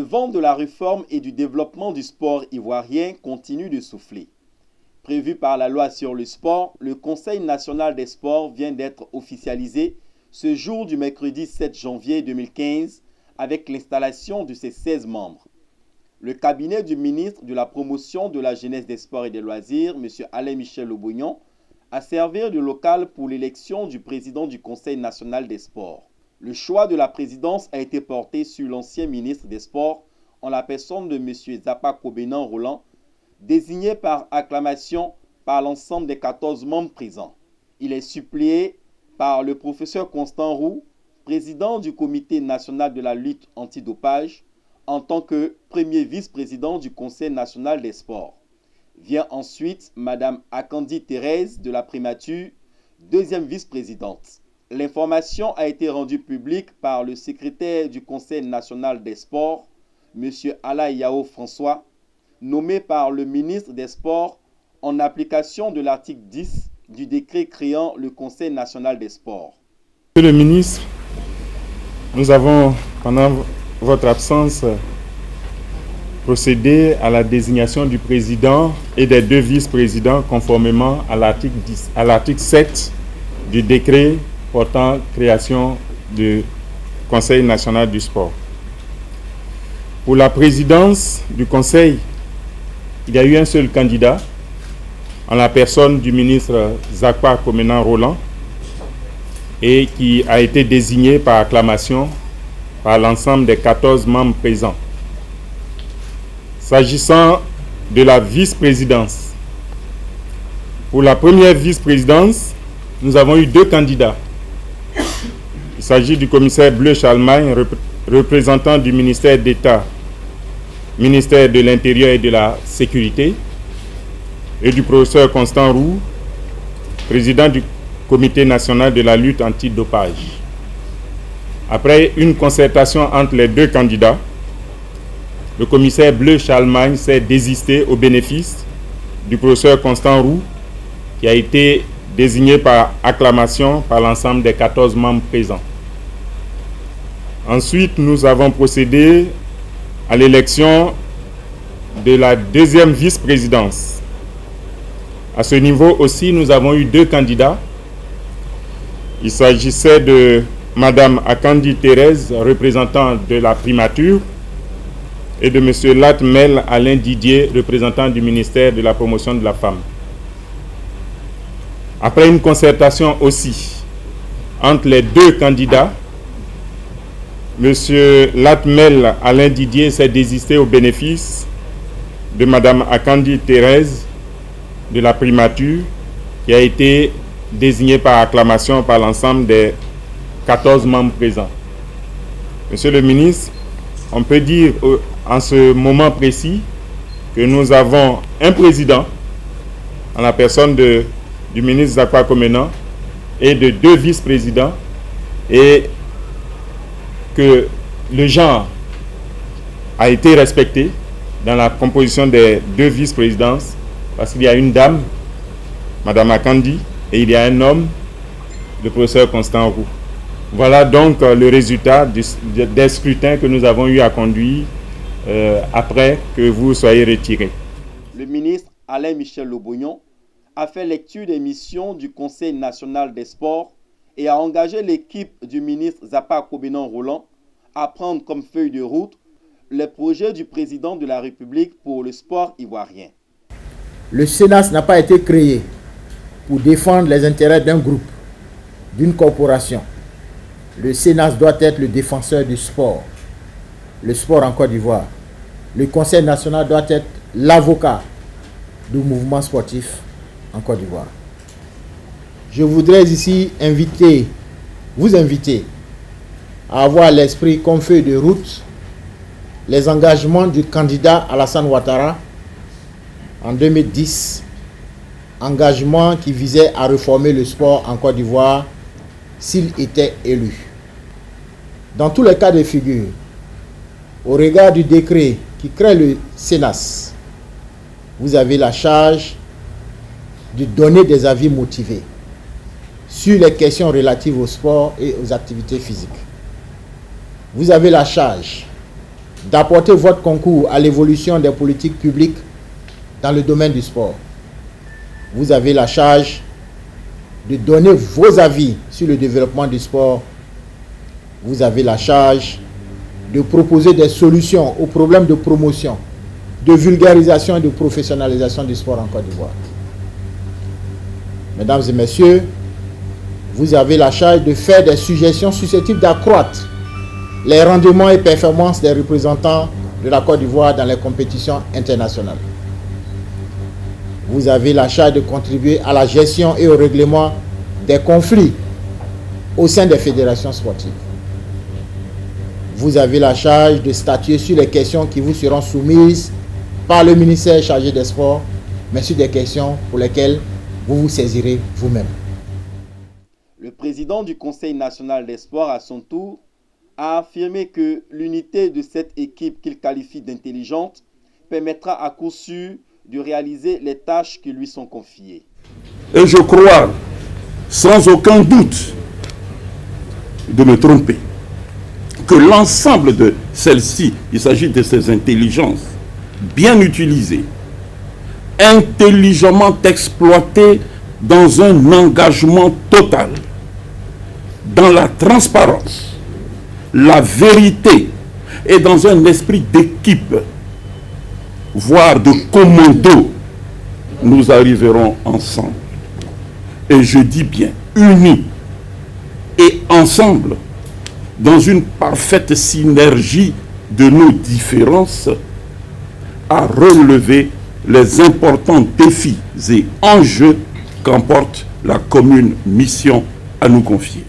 vent de la réforme et du développement du sport ivoirien continue de souffler. Prévu par la loi sur le sport, le Conseil national des sports vient d'être officialisé ce jour du mercredi 7 janvier 2015 avec l'installation de ses 16 membres. Le cabinet du ministre de la Promotion de la Jeunesse, des Sports et des Loisirs, M. Alain Michel Lobognon, a servi de local pour l'élection du président du Conseil national des sports. Le choix de la présidence a été porté sur l'ancien ministre des Sports en la personne de M. Zapa Kobenan Roland, désigné par acclamation par l'ensemble des 14 membres présents. Il est suppléé par le professeur Constant Roux, président du Comité national de la lutte antidopage, en tant que premier vice-président du Conseil national des sports. Vient ensuite Mme Akandi Thérèse de la Primature, deuxième vice-présidente. L'information a été rendue publique par le secrétaire du Conseil national des sports, M. Ala Yao François, nommé par le ministre des Sports en application de l'article 10 du décret créant le Conseil national des sports. Monsieur le ministre, nous avons, pendant votre absence, procédé à la désignation du président et des deux vice-présidents conformément à l'article 7 du décret portant création du Conseil national du sport. Pour la présidence du Conseil, il y a eu un seul candidat, en la personne du ministre Zapa Kobenan Roland, et qui a été désigné par acclamation par l'ensemble des 14 membres présents. S'agissant de la vice-présidence, pour la première vice-présidence, nous avons eu deux candidats. Il s'agit du commissaire Bleu Charlemagne, représentant du ministère d'État, ministère de l'Intérieur et de la Sécurité, et du professeur Constant Roux, président du Comité national de la lutte antidopage. Après une concertation entre les deux candidats, le commissaire Bleu Charlemagne s'est désisté au bénéfice du professeur Constant Roux, qui a été désigné par acclamation par l'ensemble des 14 membres présents. Ensuite, nous avons procédé à l'élection de la deuxième vice-présidence. À ce niveau aussi, nous avons eu deux candidats. Il s'agissait de Mme Akandi Thérèse, représentant de la primature, et de M. Latmel Alain Didier, représentant du ministère de la Promotion de la Femme. Après une concertation aussi entre les deux candidats, M. Latmel Alain Didier s'est désisté au bénéfice de Mme Akandi Thérèse de la primature, qui a été désignée par acclamation par l'ensemble des 14 membres présents. Monsieur le ministre, on peut dire en ce moment précis que nous avons un président en la personne du ministre Zapa Kobenan et de deux vice-présidents, et que le genre a été respecté dans la composition des deux vice-présidences, parce qu'il y a une dame, Mme Akandi, et il y a un homme, le professeur Constant Roux. Voilà donc le résultat des scrutins que nous avons eu à conduire après que vous soyez retiré. Le ministre Alain Michel Lobognon a fait lecture des missions du Conseil national des sports et a engagé l'équipe du ministre Zapa Kobenan Roland à prendre comme feuille de route les projets du président de la République pour le sport ivoirien. Le Sénat n'a pas été créé pour défendre les intérêts d'un groupe, d'une corporation. Le Sénat doit être le défenseur du sport, le sport en Côte d'Ivoire. Le Conseil national doit être l'avocat du mouvement sportif en Côte d'Ivoire. Je voudrais ici vous inviter à avoir à l'esprit comme feuille de route les engagements du candidat Alassane Ouattara en 2010, engagement qui visait à réformer le sport en Côte d'Ivoire s'il était élu. Dans tous les cas de figure, au regard du décret qui crée le Sénat, vous avez la charge de donner des avis motivés sur les questions relatives au sport et aux activités physiques. Vous avez la charge d'apporter votre concours à l'évolution des politiques publiques dans le domaine du sport. Vous avez la charge de donner vos avis sur le développement du sport. Vous avez la charge de proposer des solutions aux problèmes de promotion, de vulgarisation et de professionnalisation du sport en Côte d'Ivoire. Mesdames et messieurs, vous avez la charge de faire des suggestions susceptibles d'accroître les rendements et performances des représentants de la Côte d'Ivoire dans les compétitions internationales. Vous avez la charge de contribuer à la gestion et au règlement des conflits au sein des fédérations sportives. Vous avez la charge de statuer sur les questions qui vous seront soumises par le ministère chargé des sports, mais sur des questions pour lesquelles vous vous saisirez vous-même. Le président du Conseil national des sports, à son tour, a affirmé que l'unité de cette équipe qu'il qualifie d'intelligente permettra à coup sûr de réaliser les tâches qui lui sont confiées. Et je crois, sans aucun doute, de me tromper, que l'ensemble de celles-ci, il s'agit de ces intelligences bien utilisées, intelligemment exploitées dans un engagement total, dans la transparence, la vérité et dans un esprit d'équipe, voire de commando, nous arriverons ensemble. Et je dis bien unis et ensemble, dans une parfaite synergie de nos différences, à relever les importants défis et enjeux qu'emporte la commune mission à nous confier.